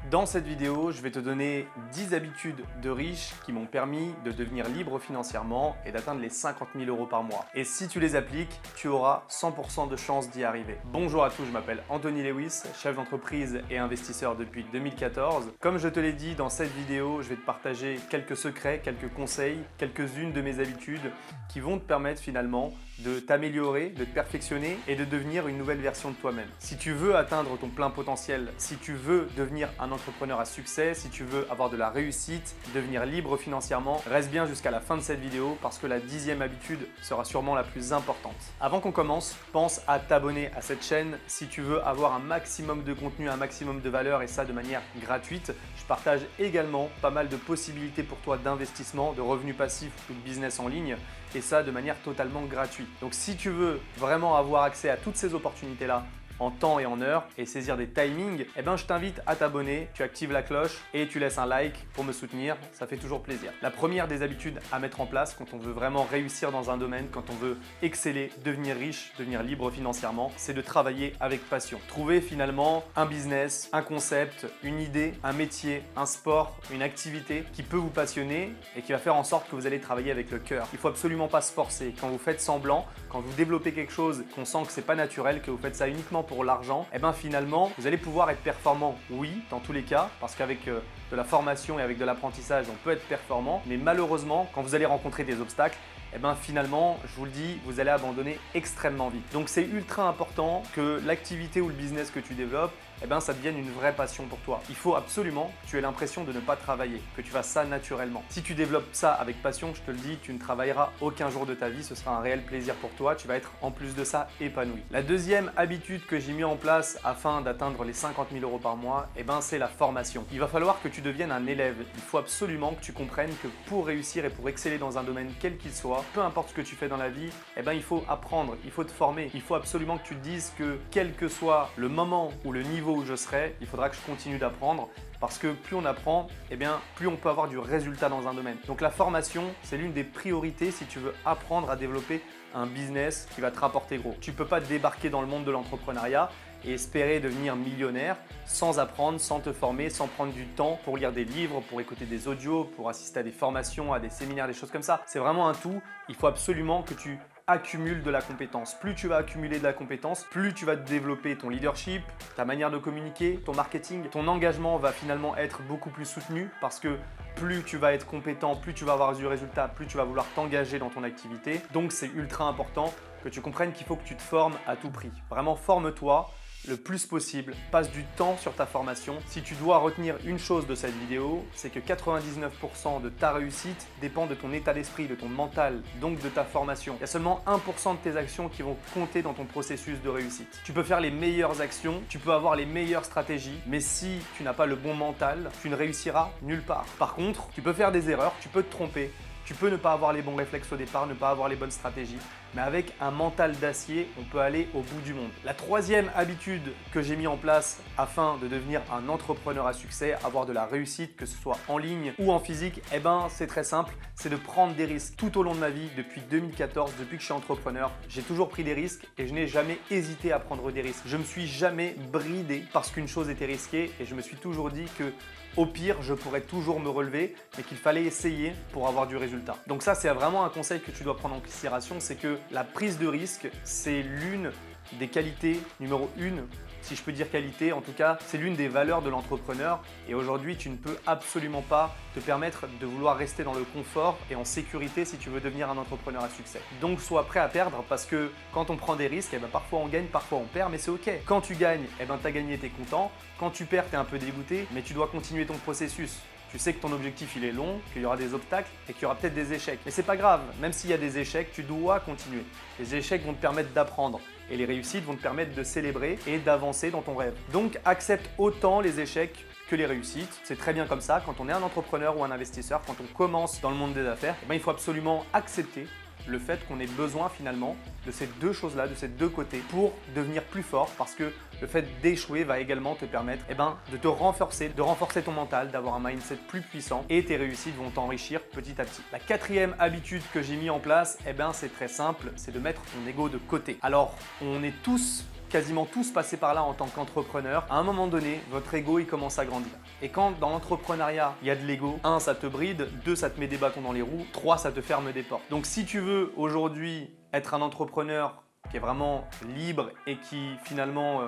Dans cette vidéo, je vais te donner 10 habitudes de riches qui m'ont permis de devenir libre financièrement et d'atteindre les 50 000 € par mois. Et si tu les appliques, tu auras 100% de chance d'y arriver. Bonjour à tous, je m'appelle Anthony Lewis, chef d'entreprise et investisseur depuis 2014. Comme je te l'ai dit dans cette vidéo, je vais te partager quelques secrets, quelques conseils, quelques-unes de mes habitudes qui vont te permettre finalement de t'améliorer, de te perfectionner et de devenir une nouvelle version de toi-même. Si tu veux atteindre ton plein potentiel, si tu veux devenir un entrepreneur à succès, si tu veux avoir de la réussite, devenir libre financièrement, reste bien jusqu'à la fin de cette vidéo parce que la 10e habitude sera sûrement la plus importante. Avant qu'on commence, pense à t'abonner à cette chaîne si tu veux avoir un maximum de contenu, un maximum de valeur et ça de manière gratuite. Je partage également pas mal de possibilités pour toi d'investissement, de revenus passifs ou de business en ligne et ça de manière totalement gratuite. Donc si tu veux vraiment avoir accès à toutes ces opportunités-là, en temps et en heure et saisir des timings, eh ben je t'invite à t'abonner, tu actives la cloche et tu laisses un like pour me soutenir, ça fait toujours plaisir. La première des habitudes à mettre en place quand on veut vraiment réussir dans un domaine, quand on veut exceller, devenir riche, devenir libre financièrement, c'est de travailler avec passion. Trouver finalement un business, un concept, une idée, un métier, un sport, une activité qui peut vous passionner et qui va faire en sorte que vous allez travailler avec le cœur. Il ne faut absolument pas se forcer. Quand vous faites semblant, quand vous développez quelque chose qu'on sent que c'est pas naturel, que vous faites ça uniquement pour l'argent, et bien finalement, vous allez pouvoir être performant, oui, dans tous les cas, parce qu'avec de la formation et avec de l'apprentissage, on peut être performant, mais malheureusement, quand vous allez rencontrer des obstacles, et bien finalement, je vous le dis, vous allez abandonner extrêmement vite. Donc c'est ultra important que l'activité ou le business que tu développes, eh ben, ça devienne une vraie passion pour toi. Il faut absolument que tu aies l'impression de ne pas travailler, que tu fasses ça naturellement. Si tu développes ça avec passion, je te le dis, tu ne travailleras aucun jour de ta vie, ce sera un réel plaisir pour toi, tu vas être en plus de ça épanoui. La deuxième habitude que j'ai mis en place afin d'atteindre les 50 000 € par mois, eh ben, c'est la formation. Il va falloir que tu deviennes un élève. Il faut absolument que tu comprennes que pour réussir et pour exceller dans un domaine quel qu'il soit, peu importe ce que tu fais dans la vie, eh ben, il faut apprendre, il faut te former. Il faut absolument que tu te dises que quel que soit le moment ou le niveau où je serai, il faudra que je continue d'apprendre parce que plus on apprend, eh bien, plus on peut avoir du résultat dans un domaine. Donc la formation, c'est l'une des priorités si tu veux apprendre à développer un business qui va te rapporter gros. Tu ne peux pas débarquer dans le monde de l'entrepreneuriat et espérer devenir millionnaire sans apprendre, sans te former, sans prendre du temps pour lire des livres, pour écouter des audios, pour assister à des formations, à des séminaires, des choses comme ça. C'est vraiment un tout. Il faut absolument que tu accumules de la compétence. Plus tu vas accumuler de la compétence, plus tu vas développer ton leadership, ta manière de communiquer, ton marketing. Ton engagement va finalement être beaucoup plus soutenu parce que plus tu vas être compétent, plus tu vas avoir du résultat, plus tu vas vouloir t'engager dans ton activité. Donc c'est ultra important que tu comprennes qu'il faut que tu te formes à tout prix. Vraiment, forme-toi le plus possible, passe du temps sur ta formation. Si tu dois retenir une chose de cette vidéo, c'est que 99% de ta réussite dépend de ton état d'esprit, de ton mental, donc de ta formation. Il y a seulement 1% de tes actions qui vont compter dans ton processus de réussite. Tu peux faire les meilleures actions, tu peux avoir les meilleures stratégies, mais si tu n'as pas le bon mental, tu ne réussiras nulle part. Par contre, tu peux faire des erreurs, tu peux te tromper, tu peux ne pas avoir les bons réflexes au départ, ne pas avoir les bonnes stratégies, mais avec un mental d'acier, on peut aller au bout du monde. La troisième habitude que j'ai mis en place afin de devenir un entrepreneur à succès, avoir de la réussite, que ce soit en ligne ou en physique, eh ben c'est très simple, c'est de prendre des risques. Tout au long de ma vie, depuis 2014, depuis que je suis entrepreneur, j'ai toujours pris des risques et je n'ai jamais hésité à prendre des risques. Je ne me suis jamais bridé parce qu'une chose était risquée et je me suis toujours dit que au pire, je pourrais toujours me relever, mais qu'il fallait essayer pour avoir du résultat. Donc ça, c'est vraiment un conseil que tu dois prendre en considération, c'est que la prise de risque, c'est l'une des qualités numéro 1, si je peux dire qualité, en tout cas, c'est l'une des valeurs de l'entrepreneur. Et aujourd'hui, tu ne peux absolument pas te permettre de vouloir rester dans le confort et en sécurité si tu veux devenir un entrepreneur à succès. Donc, sois prêt à perdre parce que quand on prend des risques, eh ben, parfois on gagne, parfois on perd, mais c'est OK. Quand tu gagnes, eh ben, tu as gagné, tu es content. Quand tu perds, tu es un peu dégoûté, mais tu dois continuer ton processus. Tu sais que ton objectif il est long, qu'il y aura des obstacles et qu'il y aura peut-être des échecs. Mais c'est pas grave, même s'il y a des échecs, tu dois continuer. Les échecs vont te permettre d'apprendre et les réussites vont te permettre de célébrer et d'avancer dans ton rêve. Donc accepte autant les échecs que les réussites. C'est très bien comme ça. Quand on est un entrepreneur ou un investisseur, quand on commence dans le monde des affaires, eh ben, il faut absolument accepter le fait qu'on ait besoin finalement de ces deux choses-là, de ces deux côtés pour devenir plus fort parce que le fait d'échouer va également te permettre de te renforcer, de renforcer ton mental, d'avoir un mindset plus puissant et tes réussites vont t'enrichir petit à petit. La quatrième habitude que j'ai mis en place, c'est très simple, c'est de mettre ton ego de côté. Alors, on est tous quasiment tous passés par là en tant qu'entrepreneur. À un moment donné, votre ego, il commence à grandir. Et quand dans l'entrepreneuriat, il y a de l'ego, 1, ça te bride, 2, ça te met des bâtons dans les roues, 3, ça te ferme des portes. Donc si tu veux aujourd'hui être un entrepreneur qui est vraiment libre et qui finalement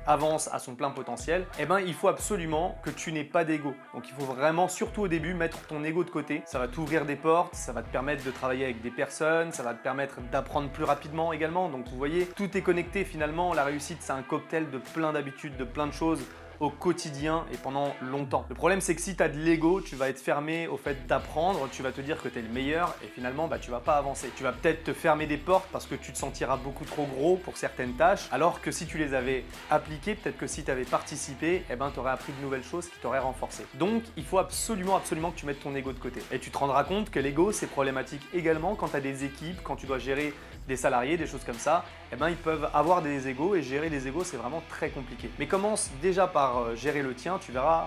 avance à son plein potentiel, eh ben, il faut absolument que tu n'aies pas d'ego. Donc il faut vraiment, surtout au début, mettre ton ego de côté. Ça va t'ouvrir des portes, ça va te permettre de travailler avec des personnes, ça va te permettre d'apprendre plus rapidement également. Donc vous voyez, tout est connecté finalement. La réussite, c'est un cocktail de plein d'habitudes, de plein de choses au quotidien et pendant longtemps. Le problème, c'est que si tu as de l'ego, tu vas être fermé au fait d'apprendre, tu vas te dire que tu es le meilleur et finalement, tu vas pas avancer. Tu vas peut-être te fermer des portes parce que tu te sentiras beaucoup trop gros pour certaines tâches, alors que si tu les avais appliquées, peut-être que si tu avais participé, tu aurais appris de nouvelles choses qui t'auraient renforcé. Donc, il faut absolument que tu mettes ton ego de côté. Et tu te rendras compte que l'ego, c'est problématique également quand tu as des équipes, quand tu dois gérer des salariés, des choses comme ça, ils peuvent avoir des égos et gérer des égos, c'est vraiment très compliqué. Mais commence déjà par gérer le tien, tu verras,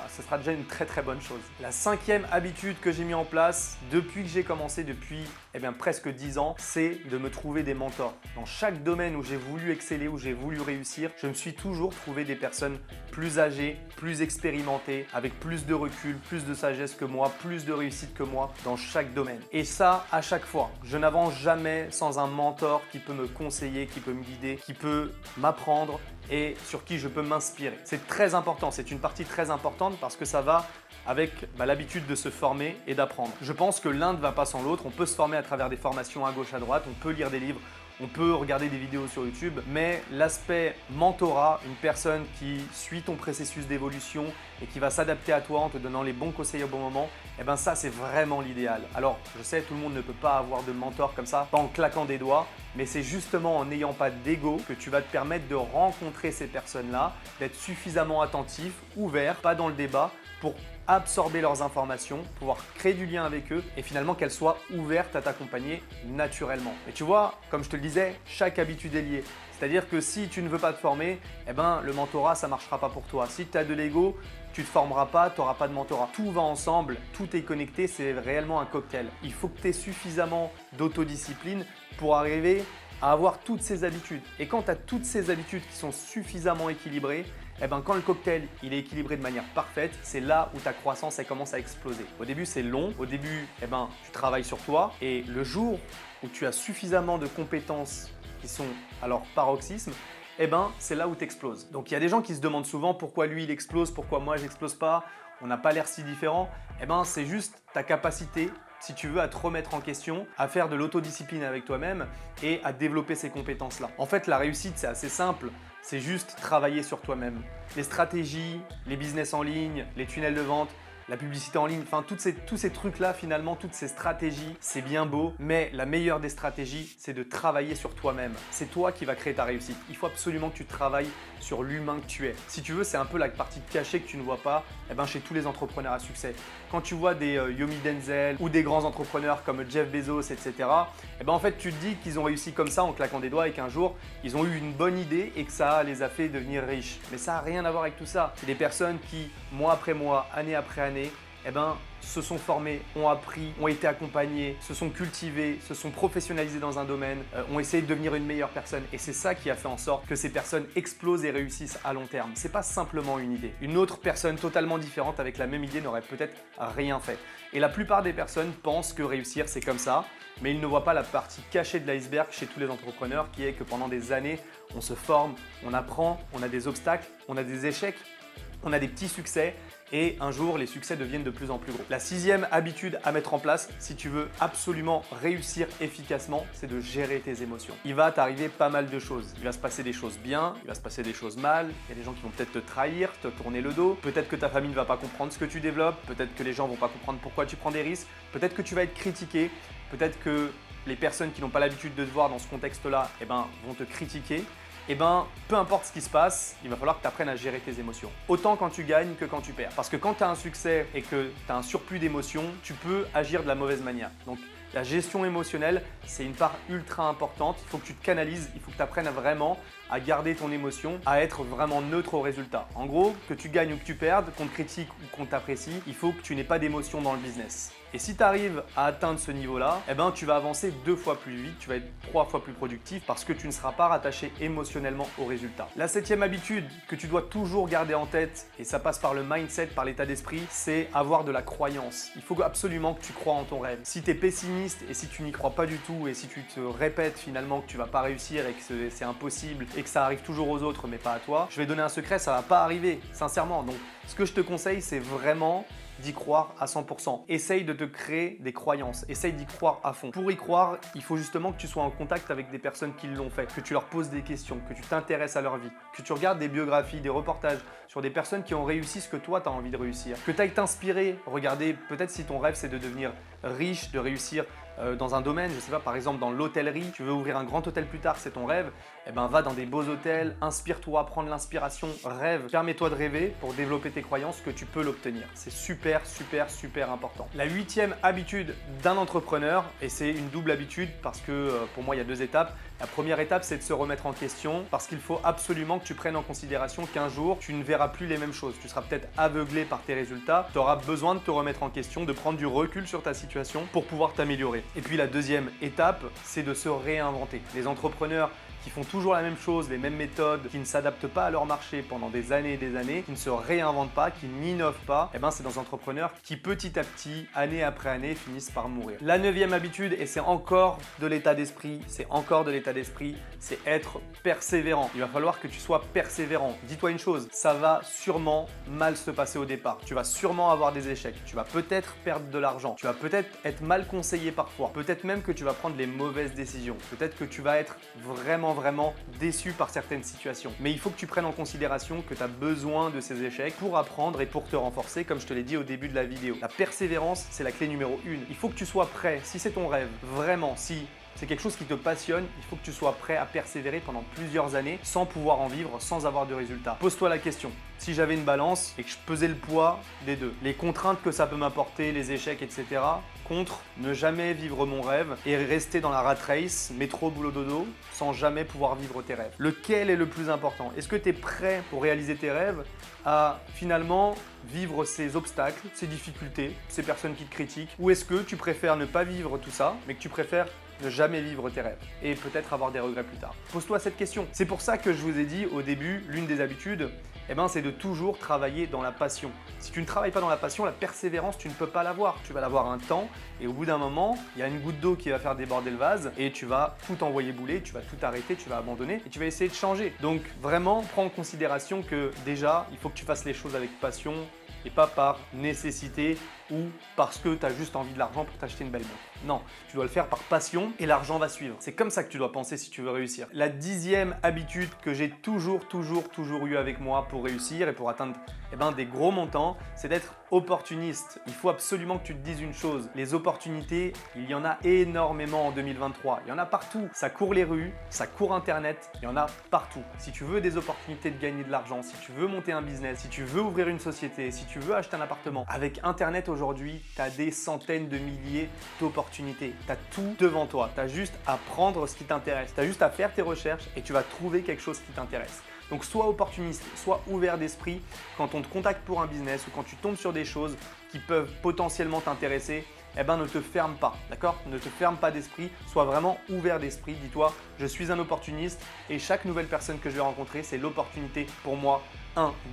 ce sera déjà une très très bonne chose. La 5e habitude que j'ai mis en place depuis que j'ai commencé, depuis presque 10 ans, c'est de me trouver des mentors. Dans chaque domaine où j'ai voulu exceller, où j'ai voulu réussir, je me suis toujours trouvé des personnes plus âgées, plus expérimentées, avec plus de recul, plus de sagesse que moi, plus de réussite que moi dans chaque domaine. Et ça, à chaque fois, je n'avance jamais sans un mentor qui peut me conseiller, qui peut me guider, qui peut m'apprendre et sur qui je peux m'inspirer. C'est très important, c'est une partie très importante parce que ça va avec l'habitude de se former et d'apprendre. Je pense que l'un ne va pas sans l'autre. On peut se former à travers des formations à gauche, à droite, on peut lire des livres, on peut regarder des vidéos sur YouTube, mais l'aspect mentorat, une personne qui suit ton processus d'évolution et qui va s'adapter à toi en te donnant les bons conseils au bon moment, ça c'est vraiment l'idéal. Alors je sais, tout le monde ne peut pas avoir de mentor comme ça, pas en claquant des doigts, mais c'est justement en n'ayant pas d'ego que tu vas te permettre de rencontrer ces personnes-là, d'être suffisamment attentif, ouvert, pas dans le débat, pour absorber leurs informations, pouvoir créer du lien avec eux et finalement qu'elles soient ouvertes à t'accompagner naturellement. Et tu vois, comme je te le disais, chaque habitude est liée. C'est-à-dire que si tu ne veux pas te former, le mentorat, ça ne marchera pas pour toi. Si tu as de l'ego, tu ne te formeras pas, tu n'auras pas de mentorat. Tout va ensemble, tout est connecté, c'est réellement un cocktail. Il faut que tu aies suffisamment d'autodiscipline pour arriver à avoir toutes ces habitudes. Et quand tu as toutes ces habitudes qui sont suffisamment équilibrées, quand le cocktail il est équilibré de manière parfaite, c'est là où ta croissance elle commence à exploser. Au début, c'est long. Au début, tu travailles sur toi. Et le jour où tu as suffisamment de compétences qui sont à leur paroxysme, c'est là où tu exploses. Donc, il y a des gens qui se demandent souvent pourquoi lui, il explose, pourquoi moi, je n'explose pas. On n'a pas l'air si différent. C'est juste ta capacité, si tu veux, à te remettre en question, à faire de l'autodiscipline avec toi-même et à développer ces compétences-là. En fait, la réussite, c'est assez simple. C'est juste travailler sur toi-même. Les stratégies, les business en ligne, les tunnels de vente, la publicité en ligne, tous ces trucs-là finalement, toutes ces stratégies, c'est bien beau, mais la meilleure des stratégies, c'est de travailler sur toi-même. C'est toi qui vas créer ta réussite. Il faut absolument que tu travailles sur l'humain que tu es. Si tu veux, c'est un peu la partie cachée que tu ne vois pas chez tous les entrepreneurs à succès. Quand tu vois des Yomi Denzel ou des grands entrepreneurs comme Jeff Bezos, etc., en fait, tu te dis qu'ils ont réussi comme ça en claquant des doigts et qu'un jour, ils ont eu une bonne idée et que ça les a fait devenir riches. Mais ça n'a rien à voir avec tout ça. C'est des personnes qui, mois après mois, année après année, se sont formés, ont appris, ont été accompagnés, se sont cultivés, se sont professionnalisés dans un domaine, ont essayé de devenir une meilleure personne. Et c'est ça qui a fait en sorte que ces personnes explosent et réussissent à long terme. C'est pas simplement une idée. Une autre personne totalement différente avec la même idée n'aurait peut-être rien fait. Et la plupart des personnes pensent que réussir c'est comme ça, mais ils ne voient pas la partie cachée de l'iceberg chez tous les entrepreneurs qui est que pendant des années, on se forme, on apprend, on a des obstacles, on a des échecs, on a des petits succès. Et un jour, les succès deviennent de plus en plus gros. La 6e habitude à mettre en place, si tu veux absolument réussir efficacement, c'est de gérer tes émotions. Il va t'arriver pas mal de choses. Il va se passer des choses bien, il va se passer des choses mal. Il y a des gens qui vont peut-être te trahir, te tourner le dos. Peut-être que ta famille ne va pas comprendre ce que tu développes. Peut-être que les gens ne vont pas comprendre pourquoi tu prends des risques. Peut-être que tu vas être critiqué. Peut-être que les personnes qui n'ont pas l'habitude de te voir dans ce contexte-là vont te critiquer. Peu importe ce qui se passe, il va falloir que tu apprennes à gérer tes émotions. Autant quand tu gagnes que quand tu perds. Parce que quand tu as un succès et que tu as un surplus d'émotions, tu peux agir de la mauvaise manière. Donc la gestion émotionnelle, c'est une part ultra importante. Il faut que tu te canalises, il faut que tu apprennes vraiment à garder ton émotion, à être vraiment neutre au résultat. En gros, que tu gagnes ou que tu perdes, qu'on te critique ou qu'on t'apprécie, il faut que tu n'aies pas d'émotion dans le business. Et si tu arrives à atteindre ce niveau-là, eh ben, tu vas avancer 2 fois plus vite, tu vas être 3 fois plus productif parce que tu ne seras pas rattaché émotionnellement au résultat. La 7e habitude que tu dois toujours garder en tête, et ça passe par le mindset, par l'état d'esprit, c'est avoir de la croyance. Il faut absolument que tu crois en ton rêve. Si tu es pessimiste et si tu n'y crois pas du tout et si tu te répètes finalement que tu vas pas réussir et que c'est impossible et que ça arrive toujours aux autres mais pas à toi, je vais donner un secret, ça va pas arriver, sincèrement. Donc ce que je te conseille, c'est vraiment d'y croire à 100%. Essaye de te créer des croyances, essaye d'y croire à fond. Pour y croire, il faut justement que tu sois en contact avec des personnes qui l'ont fait, que tu leur poses des questions, que tu t'intéresses à leur vie, que tu regardes des biographies, des reportages sur des personnes qui ont réussi ce que toi tu as envie de réussir, que tu ailles t'inspirer, regarder peut-être si ton rêve c'est de devenir riche, de réussir dans un domaine, je sais pas, par exemple dans l'hôtellerie, tu veux ouvrir un grand hôtel plus tard, c'est ton rêve, eh ben va dans des beaux hôtels, inspire-toi, prends de l'inspiration, rêve, permets-toi de rêver pour développer tes croyances que tu peux l'obtenir. C'est super, super, super important. La 8e habitude d'un entrepreneur, et c'est une double habitude parce que pour moi il y a 2 étapes. La première étape, c'est de se remettre en question parce qu'il faut absolument que tu prennes en considération qu'un jour, tu ne verras plus les mêmes choses. Tu seras peut-être aveuglé par tes résultats. Tu auras besoin de te remettre en question, de prendre du recul sur ta situation pour pouvoir t'améliorer. Et puis la 2e étape, c'est de se réinventer. Les entrepreneurs qui font toujours la même chose, les mêmes méthodes, qui ne s'adaptent pas à leur marché pendant des années et des années, qui ne se réinventent pas, qui n'innovent pas, eh ben c'est des entrepreneurs qui petit à petit, année après année, finissent par mourir. La 9e habitude, et c'est encore de l'état d'esprit, c'est être persévérant. Il va falloir que tu sois persévérant. Dis-toi une chose, ça va sûrement mal se passer au départ. Tu vas sûrement avoir des échecs. Tu vas peut-être perdre de l'argent. Tu vas peut-être être mal conseillé parfois. Peut-être même que tu vas prendre les mauvaises décisions. Peut-être que tu vas être vraiment déçu par certaines situations. Mais il faut que tu prennes en considération que tu as besoin de ces échecs pour apprendre et pour te renforcer, comme je te l'ai dit au début de la vidéo. La persévérance, c'est la clé numéro 1. Il faut que tu sois prêt, si c'est ton rêve, vraiment, si c'est quelque chose qui te passionne, il faut que tu sois prêt à persévérer pendant plusieurs années sans pouvoir en vivre, sans avoir de résultats. Pose-toi la question, si j'avais une balance et que je pesais le poids des deux, les contraintes que ça peut m'apporter, les échecs, etc., contre ne jamais vivre mon rêve et rester dans la rat race, métro, boulot, dodo, sans jamais pouvoir vivre tes rêves. Lequel est le plus important? Est-ce que tu es prêt pour réaliser tes rêves à finalement vivre ces obstacles, ces difficultés, ces personnes qui te critiquent? Ou est-ce que tu préfères ne pas vivre tout ça, mais que tu préfères ne jamais vivre tes rêves et peut-être avoir des regrets plus tard? Pose-toi cette question. C'est pour ça que je vous ai dit au début, l'une des habitudes, c'est de toujours travailler dans la passion. Si tu ne travailles pas dans la passion, la persévérance, tu ne peux pas l'avoir. Tu vas l'avoir un temps et au bout d'un moment, il y a une goutte d'eau qui va faire déborder le vase et tu vas tout envoyer bouler, tu vas tout arrêter, tu vas abandonner et tu vas essayer de changer. Donc vraiment, prends en considération que déjà, il faut que tu fasses les choses avec passion et pas par nécessité ou parce que tu as juste envie de l'argent pour t'acheter une belle montre. Non, tu dois le faire par passion et l'argent va suivre. C'est comme ça que tu dois penser si tu veux réussir. La 10e habitude que j'ai toujours eu avec moi pour réussir et pour atteindre des gros montants, c'est d'être opportuniste. Il faut absolument que tu te dises une chose, les opportunités, il y en a énormément en 2023. Il y en a partout. Ça court les rues, ça court Internet, il y en a partout. Si tu veux des opportunités de gagner de l'argent, si tu veux monter un business, si tu veux ouvrir une société, si tu veux acheter un appartement, avec Internet aujourd'hui, tu as des centaines de milliers d'opportunités. Tu as tout devant toi. Tu as juste à prendre ce qui t'intéresse. Tu as juste à faire tes recherches et tu vas trouver quelque chose qui t'intéresse. Donc sois opportuniste, sois ouvert d'esprit quand on te contacte pour un business ou quand tu tombes sur des choses qui peuvent potentiellement t'intéresser, ne te ferme pas, d'accord? Ne te ferme pas d'esprit, sois vraiment ouvert d'esprit. Dis-toi, je suis un opportuniste et chaque nouvelle personne que je vais rencontrer, c'est l'opportunité pour moi,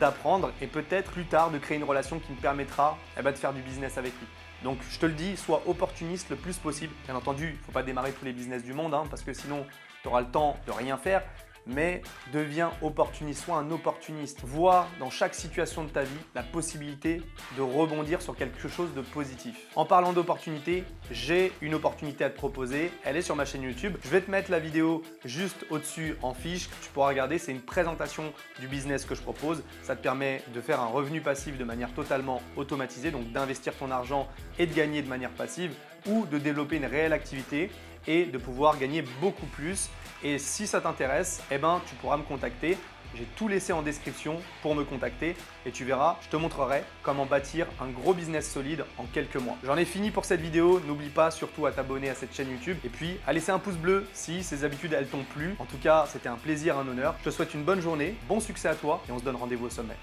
d'apprendre et peut-être plus tard de créer une relation qui me permettra de faire du business avec lui. Donc je te le dis, sois opportuniste le plus possible. Bien entendu, il ne faut pas démarrer tous les business du monde parce que sinon tu auras le temps de rien faire. Mais deviens opportuniste, sois un opportuniste. Vois dans chaque situation de ta vie la possibilité de rebondir sur quelque chose de positif. En parlant d'opportunité, j'ai une opportunité à te proposer. Elle est sur ma chaîne YouTube. Je vais te mettre la vidéo juste au-dessus en fiche que tu pourras regarder. C'est une présentation du business que je propose. Ça te permet de faire un revenu passif de manière totalement automatisée, donc d'investir ton argent et de gagner de manière passive ou de développer une réelle activité et de pouvoir gagner beaucoup plus. Et si ça t'intéresse, tu pourras me contacter. J'ai tout laissé en description pour me contacter et tu verras, je te montrerai comment bâtir un gros business solide en quelques mois. J'en ai fini pour cette vidéo. N'oublie pas surtout à t'abonner à cette chaîne YouTube et puis à laisser un pouce bleu si ces habitudes elles t'ont plu. En tout cas, c'était un plaisir, un honneur. Je te souhaite une bonne journée, bon succès à toi et on se donne rendez-vous au sommet.